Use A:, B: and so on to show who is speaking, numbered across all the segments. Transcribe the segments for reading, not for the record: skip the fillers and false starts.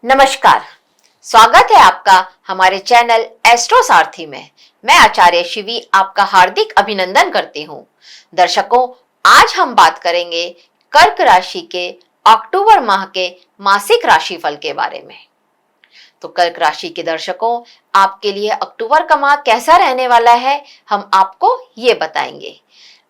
A: नमस्कार, स्वागत है आपका हमारे चैनल एस्ट्रो सारथी में। मैं आचार्य शिवी आपका हार्दिक अभिनंदन करती हूँ। दर्शकों, आज हम बात करेंगे कर्क राशि के अक्टूबर माह के मासिक राशिफल के बारे में। तो कर्क राशि के दर्शकों, आपके लिए अक्टूबर का माह कैसा रहने वाला है, हम आपको ये बताएंगे।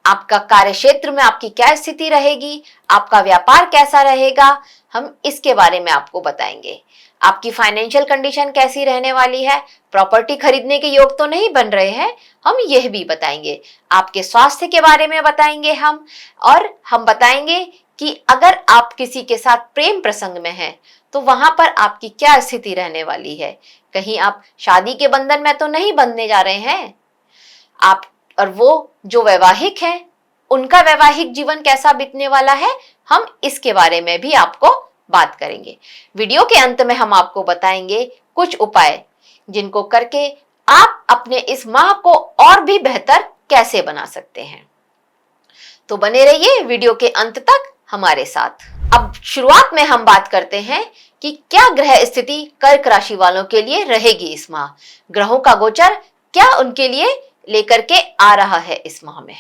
A: आपका कार्य क्षेत्र में आपकी क्या स्थिति रहेगी, आपका व्यापार कैसा रहेगा, हम इसके बारे में आपको बताएंगे। आपकी फाइनेंशियल कंडीशन कैसी रहने वाली है, प्रॉपर्टी खरीदने के योग तो नहीं बन रहे हैं, हम यह भी बताएंगे। आपके स्वास्थ्य के बारे में बताएंगे हम, और हम बताएंगे कि अगर आप किसी के साथ प्रेम प्रसंग में हैं तो वहां पर आपकी क्या स्थिति रहने वाली है। कहीं आप शादी के बंधन में तो नहीं बंधने जा रहे हैं आप, और वो जो वैवाहिक हैं उनका वैवाहिक जीवन कैसा बीतने वाला है, हम इसके बारे में भी आपको बात करेंगे। वीडियो के अंत में हम आपको बताएंगे कुछ उपाय जिनको करके आप अपने इस माह को और भी बेहतर कैसे बना सकते हैं। तो बने रहिए वीडियो के अंत तक हमारे साथ। अब शुरुआत में हम बात करते हैं कि क्या ग्रह स्थिति कर्क राशि वालों के लिए रहेगी इस माह। ग्रहों का गोचर क्या उनके लिए लेकर के आ रहा है इस माह में।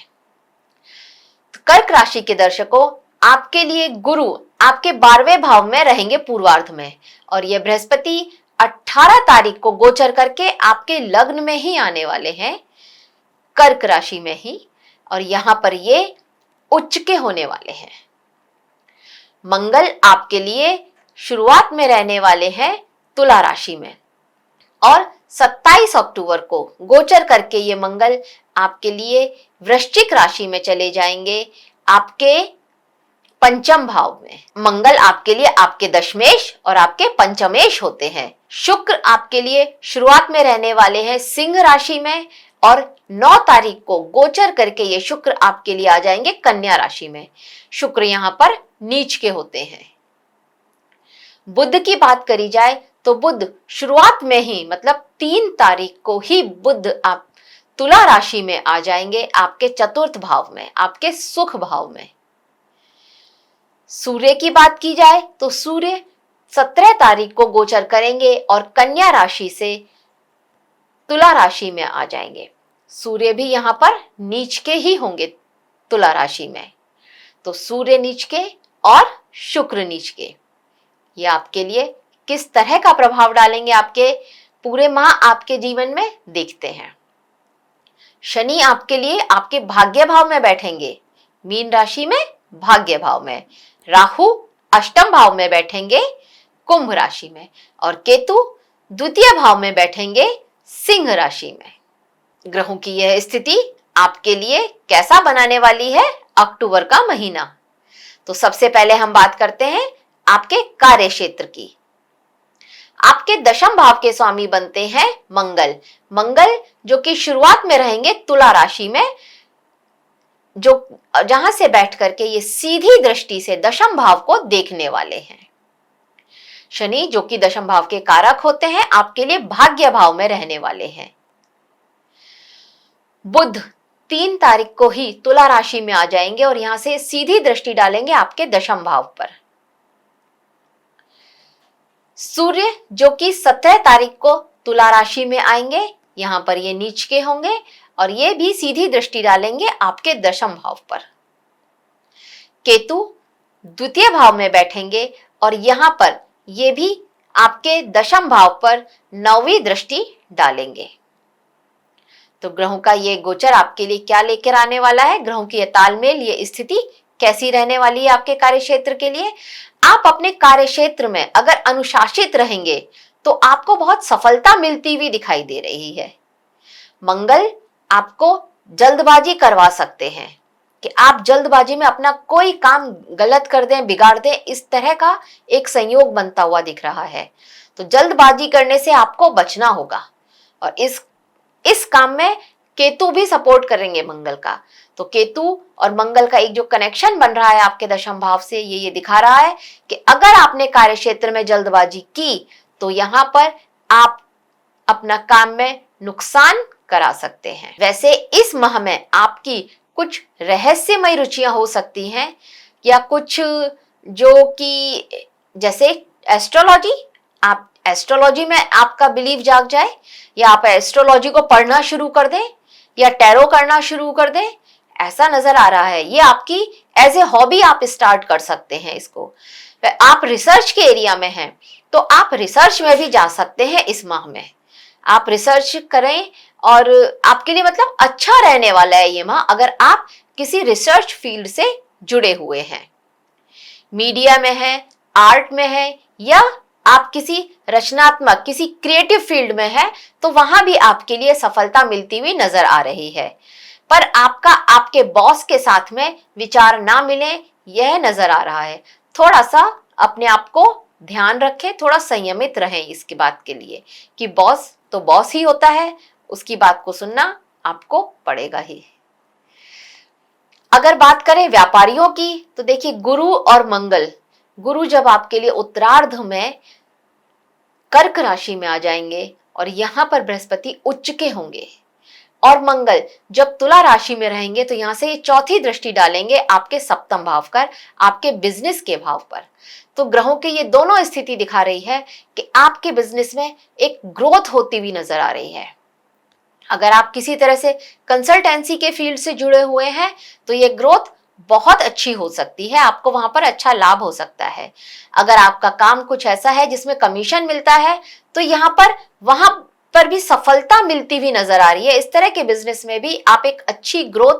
A: तो कर्क राशि के दर्शकों, आपके लिए गुरु आपके 12वें भाव में रहेंगे पूर्वार्ध में, और यह बृहस्पति 18 तारीख को गोचर करके आपके लग्न में ही आने वाले हैं, कर्क राशि में ही, और यहां पर ये उच्च के होने वाले हैं। मंगल आपके लिए शुरुआत में रहने वाले हैं तुला राशि में, और 27 अक्टूबर को गोचर करके ये मंगल आपके लिए वृश्चिक राशि में चले जाएंगे, आपके पंचम भाव में। मंगल आपके लिए आपके दशमेश और आपके पंचमेश होते हैं। शुक्र आपके लिए शुरुआत में रहने वाले हैं सिंह राशि में, और 9 तारीख को गोचर करके ये शुक्र आपके लिए आ जाएंगे कन्या राशि में। शुक्र यहाँ पर नीच के होते हैं। बुध की बात करी जाए तो बुध शुरुआत में ही, मतलब 3 तारीख को ही बुध आप तुला राशि में आ जाएंगे, आपके चतुर्थ भाव में, आपके सुख भाव में। सूर्य की बात की जाए तो सूर्य 17 तारीख को गोचर करेंगे और कन्या राशि से तुला राशि में आ जाएंगे। सूर्य भी यहां पर नीच के ही होंगे तुला राशि में। तो सूर्य नीच के और शुक्र नीच के, ये आपके लिए किस तरह का प्रभाव डालेंगे आपके पूरे माह आपके जीवन में, देखते हैं। शनि आपके लिए आपके भाग्य भाव में बैठेंगे, मीन राशि में भाग्य भाव में। राहु अष्टम भाव में बैठेंगे कुंभ राशि में, और केतु द्वितीय भाव में बैठेंगे सिंह राशि में। ग्रहों की यह स्थिति आपके लिए कैसा बनाने वाली है अक्टूबर का महीना। तो सबसे पहले हम बात करते हैं आपके कार्य क्षेत्र की। आपके दशम भाव के स्वामी बनते हैं मंगल। मंगल जो कि शुरुआत में रहेंगे तुला राशि में, जो जहां से बैठ करके ये सीधी दृष्टि से दशम भाव को देखने वाले हैं। शनि जो कि दशम भाव के कारक होते हैं, आपके लिए भाग्य भाव में रहने वाले हैं। बुध 3 तारीख को ही तुला राशि में आ जाएंगे और यहां से सीधी दृष्टि डालेंगे आपके दशम भाव पर। सूर्य जो कि 17 तारीख को तुला राशि में आएंगे, यहां पर ये नीच के होंगे और ये भी सीधी दृष्टि डालेंगे आपके दशम भाव पर। केतु द्वितीय भाव में बैठेंगे और यहां पर ये भी आपके दशम भाव पर 9वीं दृष्टि डालेंगे। तो ग्रहों का ये गोचर आपके लिए क्या लेकर आने वाला है, ग्रहों की ये तालमेल, ये स्थिति कैसी रहने वाली है आपके कार्य क्षेत्र के लिए। आप अपने कार्य क्षेत्र में अगर अनुशासित रहेंगे तो आपको बहुत सफलता मिलती हुई दिखाई दे रही है। मंगल आपको जल्दबाजी करवा सकते हैं कि आप जल्दबाजी में अपना कोई काम गलत कर दें, बिगाड़ दें, इस तरह का एक संयोग बनता हुआ दिख रहा है। तो जल्दबाजी करने से आपको बचना होगा, और इस काम में केतु भी सपोर्ट करेंगे मंगल का। तो केतु और मंगल का एक जो कनेक्शन बन रहा है आपके दशम भाव से, ये दिखा रहा है कि अगर आपने कार्य क्षेत्र में जल्दबाजी की तो यहां पर आप अपना काम में नुकसान करा सकते हैं। वैसे इस माह में आपकी कुछ रहस्यमय रुचियां हो सकती हैं, या कुछ जो कि जैसे एस्ट्रोलॉजी आप एस्ट्रोलॉजी में आपका बिलीव जाग जाए, या आप एस्ट्रोलॉजी को पढ़ना शुरू कर दें, या टैरो करना शुरू कर दें, ऐसा नजर आ रहा है। ये आपकी एज ए हॉबी आप स्टार्ट कर सकते हैं इसको। आप रिसर्च के एरिया में हैं तो आप रिसर्च में भी जा सकते हैं इस माह में। आप रिसर्च करें और आपके लिए मतलब अच्छा रहने वाला है ये माह, अगर आप किसी रिसर्च फील्ड से जुड़े हुए हैं, मीडिया में है, आर्ट में है, या आप किसी रचनात्मक किसी क्रिएटिव फील्ड में है, तो वहां भी आपके लिए सफलता मिलती हुई नजर आ रही है। पर आपका आपके बॉस के साथ में विचार ना मिले, यह नजर आ रहा है। थोड़ा सा अपने आप को ध्यान रखें, थोड़ा संयमित रहें इसकी बात के लिए कि बॉस तो बॉस ही होता है, उसकी बात को सुनना आपको पड़ेगा ही। अगर बात करें व्यापारियों की तो देखिए, गुरु और मंगल, गुरु जब आपके लिए उत्तरार्ध में कर्क राशि में आ जाएंगे और यहां पर बृहस्पति उच्च के होंगे, और मंगल जब तुला राशि में रहेंगे तो यहां से ये चौथी दृष्टि डालेंगे आपके सप्तम भाव पर, आपके बिजनेस के भाव पर। तो ग्रहों की ये दोनों स्थिति दिखा रही है कि आपके बिजनेस में एक ग्रोथ होती हुई नजर आ रही है। अगर आप किसी तरह से कंसल्टेंसी के फील्ड से जुड़े हुए हैं तो ये ग्रोथ बहुत अच्छी हो सकती है, आपको वहां पर अच्छा लाभ हो सकता है। अगर आपका काम कुछ ऐसा है जिसमें कमीशन मिलता है तो यहाँ पर वहां पर भी सफलता मिलती हुई नजर आ रही है। इस तरह के बिजनेस में भी आप एक अच्छी ग्रोथ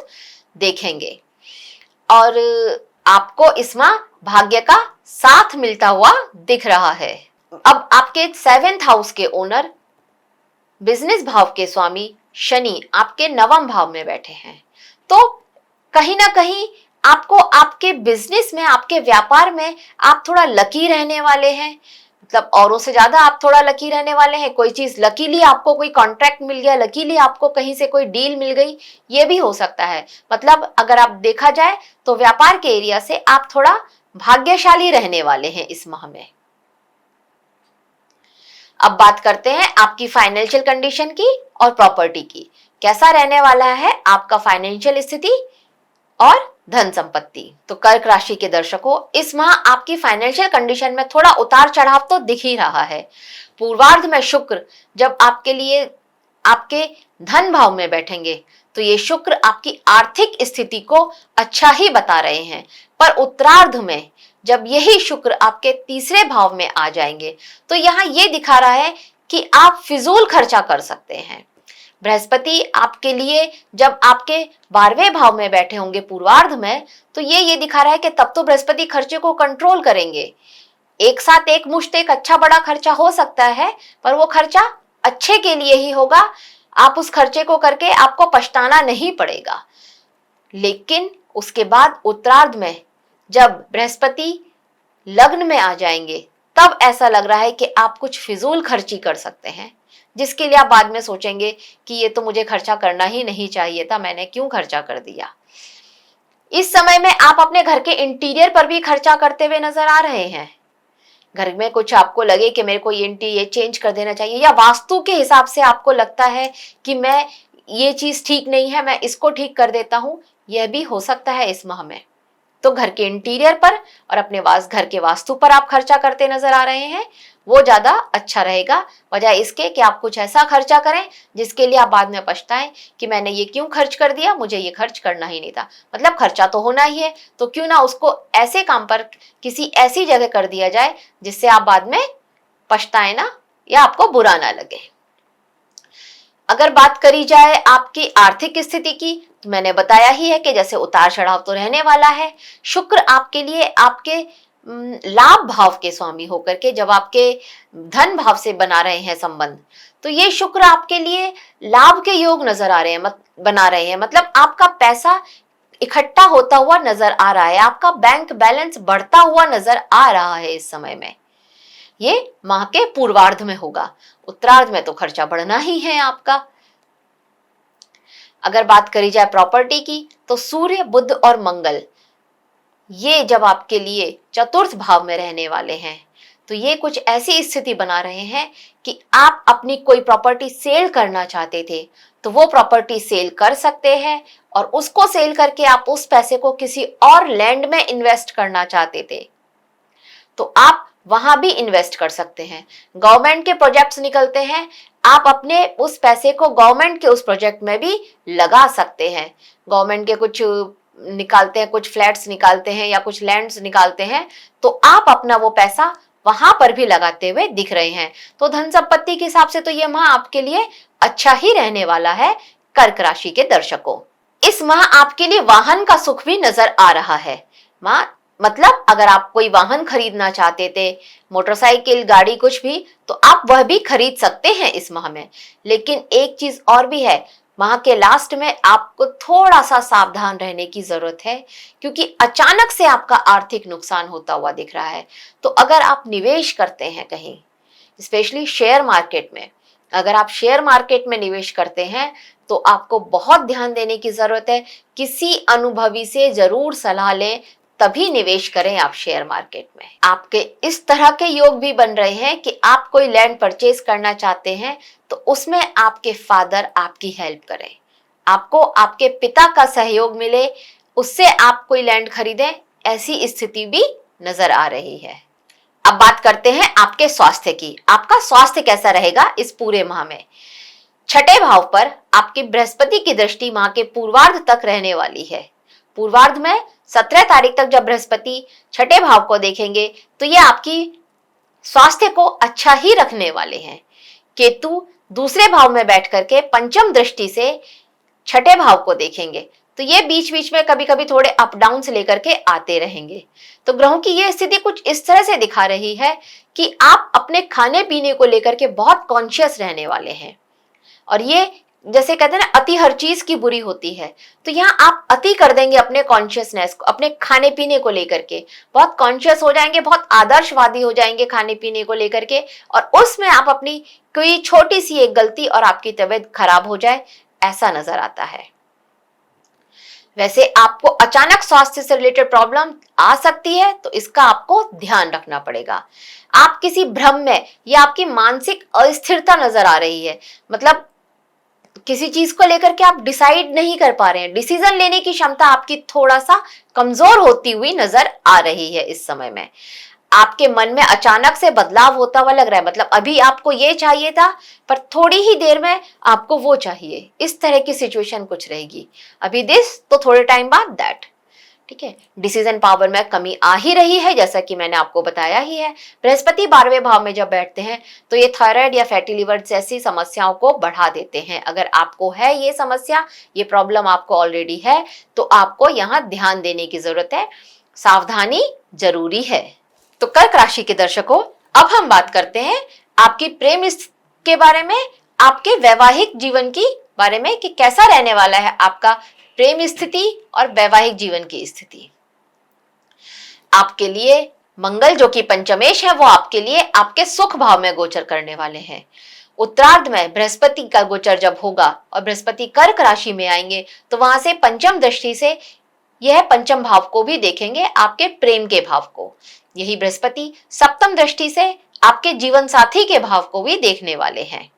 A: देखेंगे और आपको इस माह भाग्य का साथ मिलता हुआ दिख रहा है। अब आपके 7th हाउस के ओनर, बिजनेस भाव के स्वामी शनि आपके 9वें भाव में बैठे हैं, तो कहीं ना कहीं आपको आपके बिजनेस में, आपके व्यापार में आप थोड़ा लकी रहने वाले हैं। मतलब औरों से ज्यादा आप थोड़ा लकी रहने वाले हैं। कोई चीज लकीली आपको कोई कॉन्ट्रैक्ट मिल गया, लकीली आपको कहीं से कोई डील मिल गई, ये भी हो सकता है। मतलब अगर आप देखा जाए तो व्यापार के एरिया से आप थोड़ा भाग्यशाली रहने वाले हैं इस माह में। अब बात करते हैं आपकी फाइनेंशियल कंडीशन की और प्रॉपर्टी की। कैसा रहने वाला है आपका फाइनेंशियल स्थिति और धन संपत्ति। तो कर्क राशि के दर्शकों, इस माह आपकी फाइनेंशियल कंडीशन में थोड़ा उतार चढ़ाव तो दिख ही रहा है। पूर्वार्ध में शुक्र जब आपके लिए आपके धन भाव में बैठेंगे तो ये शुक्र आपकी आर्थिक स्थिति को अच्छा ही बता रहे हैं, पर उत्तरार्ध में जब यही शुक्र आपके तीसरे भाव में आ जाएंगे तो यहाँ ये दिखा रहा है कि आप फिजूल खर्चा कर सकते हैं। बृहस्पति आपके लिए जब आपके 12वें भाव में बैठे होंगे पूर्वार्ध में, तो ये दिखा रहा है कि तब तो बृहस्पति खर्चे को कंट्रोल करेंगे। एक साथ एक मुश्त एक अच्छा बड़ा खर्चा हो सकता है, पर वो खर्चा अच्छे के लिए ही होगा। आप उस खर्चे को करके आपको पछताना नहीं पड़ेगा। लेकिन उसके बाद उत्तरार्ध में जब बृहस्पति लग्न में आ जाएंगे तब ऐसा लग रहा है कि आप कुछ फिजूल खर्ची कर सकते हैं, जिसके लिए आप बाद में सोचेंगे कि ये तो मुझे खर्चा करना ही नहीं चाहिए था, मैंने क्यों खर्चा कर दिया। इस समय में आप अपने घर के इंटीरियर पर भी खर्चा करते हुए नजर आ रहे हैं। घर में कुछ आपको लगे कि मेरे को ये इंटीरियर चेंज कर देना चाहिए, या वास्तु के हिसाब से आपको लगता है कि मैं ये चीज ठीक नहीं है, मैं इसको ठीक कर देता हूं, यह भी हो सकता है इस माह में। तो घर के इंटीरियर पर और अपने घर के वास्तु पर आप खर्चा करते नजर आ रहे हैं, वो ज्यादा अच्छा रहेगा, वजह इसके कि आप कुछ ऐसा खर्चा करें जिसके लिए आप बाद में पछताएं कि मैंने ये क्यों खर्च कर दिया, मुझे ये खर्च करना ही नहीं था। मतलब खर्चा तो होना ही है, तो क्यों ना उसको ऐसे काम पर किसी ऐसी जगह कर दिया जाए जिससे आप बाद में पछताए ना, या आपको बुरा ना लगे। अगर बात करी जाए आपकी आर्थिक स्थिति की, तो मैंने बताया ही है कि जैसे उतार चढ़ाव तो रहने वाला है। शुक्र आपके लिए आपके लाभ भाव के स्वामी होकर के जब आपके धन भाव से बना रहे हैं संबंध, तो ये शुक्र आपके लिए लाभ के योग नजर आ रहे हैं, बना रहे हैं। मतलब आपका पैसा इकट्ठा होता हुआ नजर आ रहा है, आपका बैंक बैलेंस बढ़ता हुआ नजर आ रहा है इस समय में। ये माह के पूर्वार्ध में होगा, उत्तरार्ध में तो खर्चा बढ़ना ही है आपका। अगर बात करी जाए प्रॉपर्टी की, तो सूर्य, बुध और मंगल ये जब आपके लिए चतुर्थ भाव में रहने वाले हैं, तो ये कुछ ऐसी स्थिति बना रहे हैं कि आप अपनी कोई प्रॉपर्टी सेल करना चाहते थे तो वो प्रॉपर्टी सेल कर सकते हैं, और उसको सेल करके आप उस पैसे को किसी और लैंड में इन्वेस्ट करना चाहते थे तो आप वहां भी इन्वेस्ट कर सकते हैं। गवर्नमेंट के प्रोजेक्ट्स निकलते हैं, आप अपने उस पैसे को गवर्नमेंट के उस प्रोजेक्ट में भी लगा सकते हैं। गवर्नमेंट के कुछ निकालते हैं, कुछ फ्लैट्स निकालते हैं या कुछ लैंड्स निकालते हैं, तो आप अपना वो पैसा वहां पर भी लगाते हुए दिख रहे हैं। तो धन संपत्ति के हिसाब से तो ये माह आपके लिए अच्छा ही रहने वाला है कर्क राशि के दर्शकों। इस माह आपके लिए वाहन का सुख भी नजर आ रहा है। माह मतलब अगर आप कोई वाहन खरीदना चाहते थे, मोटरसाइकिल, गाड़ी, कुछ भी, तो आप वह भी खरीद सकते हैं इस माह में। लेकिन एक चीज और भी है, माह के लास्ट में आपको थोड़ा सा सावधान रहने की जरूरत है, क्योंकि अचानक से आपका आर्थिक नुकसान होता हुआ दिख रहा है। तो अगर आप निवेश करते हैं कहीं, स्पेशली शेयर मार्केट में, अगर आप शेयर मार्केट में निवेश करते हैं तो आपको बहुत ध्यान देने की जरूरत है। किसी अनुभवी से जरूर सलाह लें, तभी निवेश करें आप शेयर मार्केट में। आपके इस तरह के योग भी बन रहे हैं कि आप कोई लैंड परचेज करना चाहते हैं तो उसमें आपके फादर आपकी हेल्प करें, आपको आपके पिता का सहयोग मिले, उससे आप कोई लैंड खरीदें, ऐसी स्थिति भी नजर आ रही है। अब बात करते हैं आपके स्वास्थ्य की। आपका स्वास्थ्य कैसा रहेगा इस पूरे माह में? छठे भाव पर आपकी बृहस्पति की दृष्टि माह के पूर्वार्ध तक रहने वाली है। पूर्वार्ध में 17 तारीख तक जब बृहस्पति छठे भाव को देखेंगे तो ये आपकी स्वास्थ्य को अच्छा ही रखने वाले हैं। केतु दूसरे भाव में बैठ करके पंचम दृष्टि से छठे भाव को देखेंगे तो ये बीच बीच में कभी कभी थोड़े अप डाउन से लेकर के आते रहेंगे। तो ग्रहों की ये स्थिति कुछ इस तरह से दिखा रही है कि आप अपने खाने पीने को लेकर के बहुत कॉन्शियस रहने वाले हैं। और ये जैसे कहते हैं ना, अति हर चीज की बुरी होती है, तो यहाँ आप अति कर देंगे अपने कॉन्शियसनेस को, अपने खाने पीने को लेकर के बहुत कॉन्शियस हो जाएंगे, बहुत आदर्शवादी हो जाएंगे खाने पीने को लेकर के, और उसमें आप अपनी कोई छोटी सी एक गलती और आपकी तबीयत खराब हो जाए, ऐसा नजर आता है। वैसे आपको अचानक स्वास्थ्य से रिलेटेड प्रॉब्लम आ सकती है, तो इसका आपको ध्यान रखना पड़ेगा। आप किसी भ्रम में या आपकी मानसिक अस्थिरता नजर आ रही है, मतलब किसी चीज को लेकर के आप डिसाइड नहीं कर पा रहे हैं, डिसीजन लेने की क्षमता आपकी थोड़ा सा कमजोर होती हुई नजर आ रही है। इस समय में आपके मन में अचानक से बदलाव होता हुआ लग रहा है, मतलब अभी आपको ये चाहिए था पर थोड़ी ही देर में आपको वो चाहिए, इस तरह की सिचुएशन कुछ रहेगी। अभी दिस तो थोड़े टाइम बाद दैट, ठीक है। डिसीजन पावर में कमी आ ही रही है, जैसा कि मैंने आपको बताया ही है। बृहस्पति 12वें भाव में जब बैठते हैं तो ये थायराइड या फैटी लिवर जैसी समस्याओं को बढ़ा देते हैं। अगर आपको है ये समस्या, ये प्रॉब्लम आपको ऑलरेडी है, तो आपको यहाँ ध्यान देने की जरूरत है, सावधानी जरूरी है। तो कर्क राशि के दर्शकों, अब हम बात करते हैं आपकी प्रेम के बारे में, आपके वैवाहिक जीवन की बारे में कि कैसा रहने वाला है आपका प्रेम स्थिति और वैवाहिक जीवन की स्थिति। आपके लिए मंगल जो कि पंचमेश है, वो आपके लिए आपके सुख भाव में गोचर करने वाले हैं। उत्तरार्ध में बृहस्पति का गोचर जब होगा और बृहस्पति कर्क राशि में आएंगे तो वहां से पंचम दृष्टि से यह पंचम भाव को भी देखेंगे, आपके प्रेम के भाव को। यही बृहस्पति सप्तम दृष्टि से आपके जीवन साथी के भाव को भी देखने वाले हैं।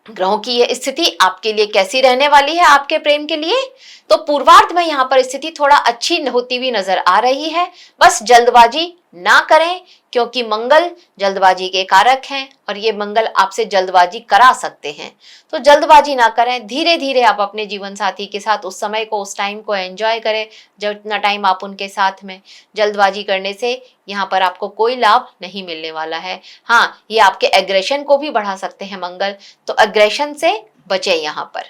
A: ग्रहों की यह स्थिति आपके लिए कैसी रहने वाली है आपके प्रेम के लिए? तो पूर्वार्ध में यहाँ पर स्थिति थोड़ा अच्छी होती हुई नजर आ रही है। बस जल्दबाजी ना करें, क्योंकि मंगल जल्दबाजी के कारक हैं और ये मंगल आपसे जल्दबाजी करा सकते हैं। तो जल्दबाजी ना करें, धीरे धीरे आप अपने जीवन साथी के साथ उस समय को, उस टाइम को एंजॉय करें जितना टाइम आप उनके साथ में। जल्दबाजी करने से यहाँ पर आपको कोई लाभ नहीं मिलने वाला है। हाँ, ये आपके एग्रेशन को भी बढ़ा सकते हैं मंगल, तो एग्रेशन से बचे यहाँ पर।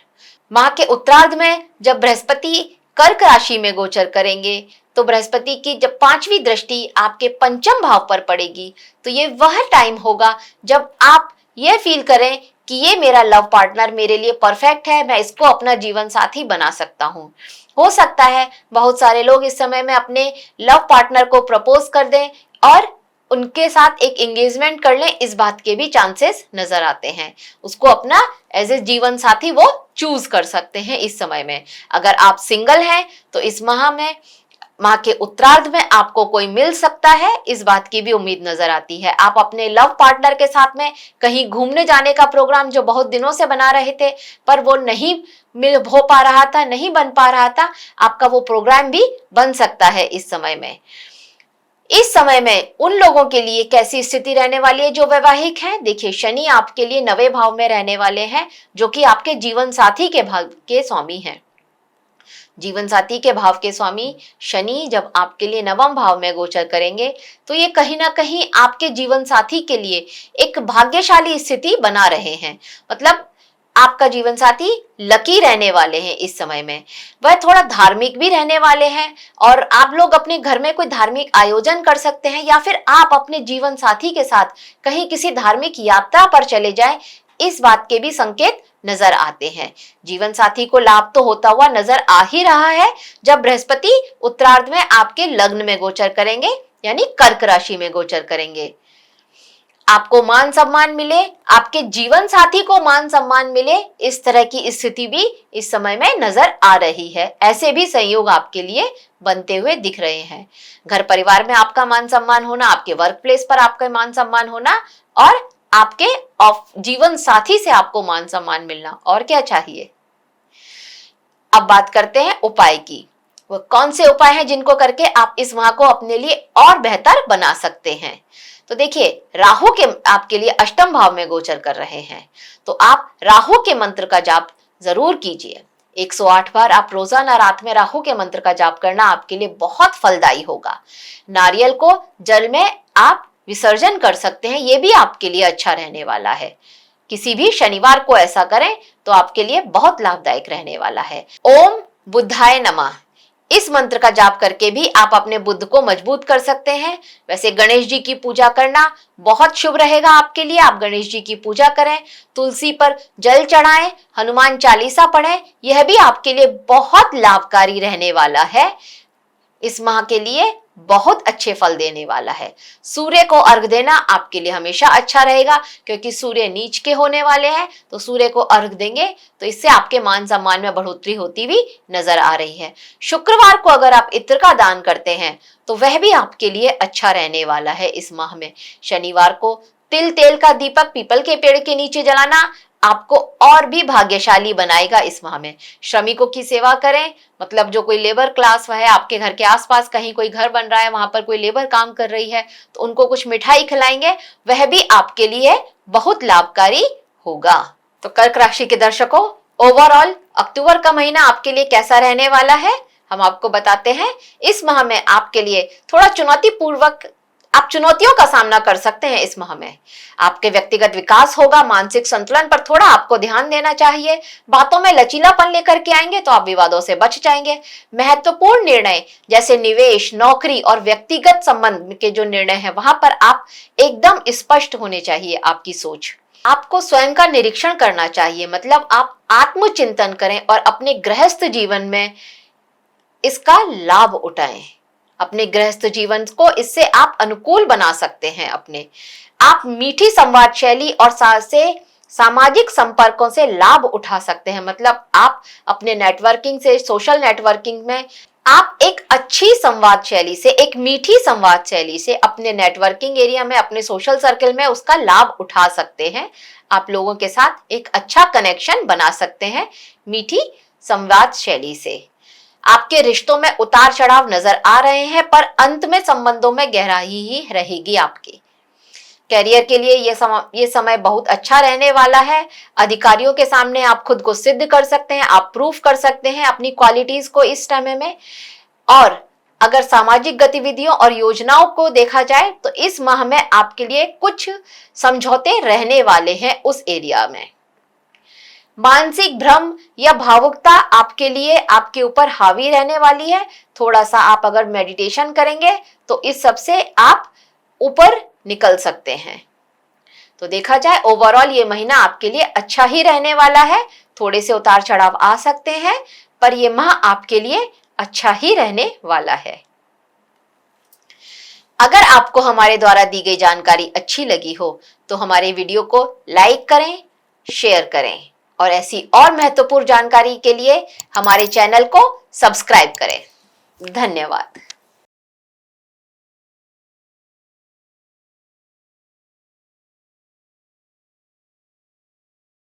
A: माह के उत्तरार्ध में जब बृहस्पति कर्क राशि में गोचर करेंगे तो बृहस्पति की जब 5वीं दृष्टि आपके पंचम भाव पर पड़ेगी तो ये वह टाइम होगा जब आप ये फील करें कि ये मेरा लव पार्टनर मेरे लिए परफेक्ट है, मैं इसको अपना जीवन साथी बना सकता हूँ। हो सकता है बहुत सारे लोग इस समय में अपने लव पार्टनर को प्रपोज कर दें और उनके साथ एक एंगेजमेंट कर लें, इस बात के भी चांसेस नजर आते हैं। उसको अपना एज ए जीवन साथी वो चूज कर सकते हैं इस समय में। अगर आप सिंगल हैं तो इस माह के उत्तरार्ध में आपको कोई मिल सकता है, इस बात की भी उम्मीद नजर आती है। आप अपने लव पार्टनर के साथ में कहीं घूमने जाने का प्रोग्राम जो बहुत दिनों से बना रहे थे पर वो नहीं हो पा रहा था, नहीं बन पा रहा था, आपका वो प्रोग्राम भी बन सकता है इस समय में। इस समय में उन लोगों के लिए कैसी स्थिति रहने वाली है जो वैवाहिक हैं? देखिए, शनि आपके लिए 9वें भाव में रहने वाले हैं, जो कि आपके जीवन साथी के भाव के स्वामी हैं। जीवन साथी के भाव के स्वामी शनि जब आपके लिए 9वें भाव में गोचर करेंगे तो ये कहीं ना कहीं आपके जीवन साथी के लिए एक भाग्यशाली स्थिति बना रहे हैं। मतलब आपका जीवन साथी लकी रहने वाले हैं इस समय में। वह थोड़ा धार्मिक भी रहने वाले हैं और आप लोग अपने घर में कोई धार्मिक आयोजन कर सकते हैं या फिर आप अपने जीवन साथी के साथ कहीं किसी धार्मिक यात्रा पर चले जाएं, इस बात के भी संकेत नजर आते हैं। जीवन साथी को लाभ तो होता हुआ नजर आ ही रहा है जब बृहस्पति उत्तरार्ध में आपके लग्न में गोचर करेंगे, यानी कर्क राशि में गोचर करेंगे। आपको मान सम्मान मिले, आपके जीवन साथी को मान सम्मान मिले, इस तरह की स्थिति भी इस समय में नजर आ रही है। ऐसे भी संयोग आपके लिए बनते हुए दिख रहे हैं। घर परिवार में आपका मान सम्मान होना, आपके वर्क प्लेस पर आपका मान सम्मान होना और आपके जीवन साथी से आपको मान सम्मान मिलना, और क्या चाहिए। अब बात करते हैं उपाय की। वो कौन से उपाय हैं जिनको करके आप इस माह को अपने लिए और बेहतर बना सकते हैं। तो देखिए, राहु के आपके लिए अष्टम भाव में गोचर कर रहे हैं, तो आप राहु के मंत्र का जाप जरूर कीजिए। 108 बार आप रोजाना रात में राहु के मंत्र का जाप करना आपके लिए बहुत फलदायी होगा। नारियल को जल में आप विसर्जन कर सकते हैं, ये भी आपके लिए अच्छा रहने वाला है। किसी भी शनिवार को ऐसा करें तो आपके लिए बहुत लाभदायक रहने वाला है। ओम बुद्धाय नमः, इस मंत्र का जाप करके भी आप अपने बुद्ध को मजबूत कर सकते हैं। वैसे गणेश जी की पूजा करना बहुत शुभ रहेगा आपके लिए। आप गणेश जी की पूजा करें, तुलसी पर जल चढ़ाएं, हनुमान चालीसा पढ़ें, यह भी आपके लिए बहुत लाभकारी रहने वाला है। इस माह के लिए बहुत अच्छे फल देने वाला है। सूर्य को अर्घ देना आपके लिए हमेशा अच्छा रहेगा, क्योंकि सूर्य नीच के होने वाले हैं, तो सूर्य को अर्घ देंगे तो इससे आपके मान सम्मान में बढ़ोतरी होती हुई नजर आ रही है। शुक्रवार को अगर आप इत्र का दान करते हैं तो वह भी आपके लिए अच्छा रहने वाला है इस माह में। शनिवार को तिल तेल का दीपक पीपल के पेड़ के नीचे जलाना आपको और भी भाग्यशाली बनाएगा इस माह में। श्रमिकों की सेवा करें, मतलब जो कोई लेबर क्लास है, आपके घर के आसपास कहीं कोई घर बन रहा है, वहां पर कोई लेबर काम कर रही है, तो उनको कुछ मिठाई खिलाएंगे, वह भी आपके लिए बहुत लाभकारी होगा। तो कर्क राशि के दर्शकों, ओवरऑल अक्टूबर का महीना आपके लिए कैसा रहने वाला है हम आपको बताते हैं। इस माह में आपके लिए थोड़ा चुनौतीपूर्वक आप चुनौतियों का सामना कर सकते हैं। इस माह में आपके व्यक्तिगत विकास होगा, मानसिक संतुलन पर थोड़ा आपको ध्यान देना चाहिए। बातों में लचीलापन लेकर के आएंगे तो आप विवादों से बच जाएंगे। महत्वपूर्ण निर्णय जैसे निवेश, नौकरी और व्यक्तिगत संबंध के जो निर्णय हैं, वहां पर आप एकदम स्पष्ट होने चाहिए आपकी सोच। आपको स्वयं का निरीक्षण करना चाहिए, मतलब आप आत्मचिंतन करें और अपने गृहस्थ जीवन में इसका लाभ उठाएं। अपने गृहस्थ जीवन को इससे आप अनुकूल बना सकते हैं अपने। आप मीठी संवाद शैली और सामाजिक संपर्कों से लाभ उठा सकते हैं। मतलब आप अपने नेटवर्किंग से, सोशल नेटवर्किंग में आप एक अच्छी संवाद शैली से, एक मीठी संवाद शैली से अपने नेटवर्किंग एरिया में, अपने सोशल सर्कल में उसका लाभ उठा सकते हैं। आप लोगों के साथ एक अच्छा कनेक्शन बना सकते हैं मीठी संवाद शैली से। आपके रिश्तों में उतार चढ़ाव नजर आ रहे हैं, पर अंत में संबंधों में गहराई ही रहेगी आपकी। कैरियर के लिए ये समय बहुत अच्छा रहने वाला है। अधिकारियों के सामने आप खुद को सिद्ध कर सकते हैं, आप प्रूफ कर सकते हैं अपनी क्वालिटीज को इस समय में। और अगर सामाजिक गतिविधियों और योजनाओं को देखा जाए तो इस माह में आपके लिए कुछ समझौते रहने वाले हैं उस एरिया में। मानसिक भ्रम या भावुकता आपके लिए आपके ऊपर हावी रहने वाली है। थोड़ा सा आप अगर मेडिटेशन करेंगे तो इस सब से आप ऊपर निकल सकते हैं। तो देखा जाए ओवरऑल ये महीना आपके लिए अच्छा ही रहने वाला है। थोड़े से उतार चढ़ाव आ सकते हैं, पर यह माह आपके लिए अच्छा ही रहने वाला है। अगर आपको हमारे द्वारा दी गई जानकारी अच्छी लगी हो तो हमारे वीडियो को लाइक करें, शेयर करें और ऐसी और महत्वपूर्ण जानकारी के लिए हमारे चैनल को सब्सक्राइब करें। धन्यवाद।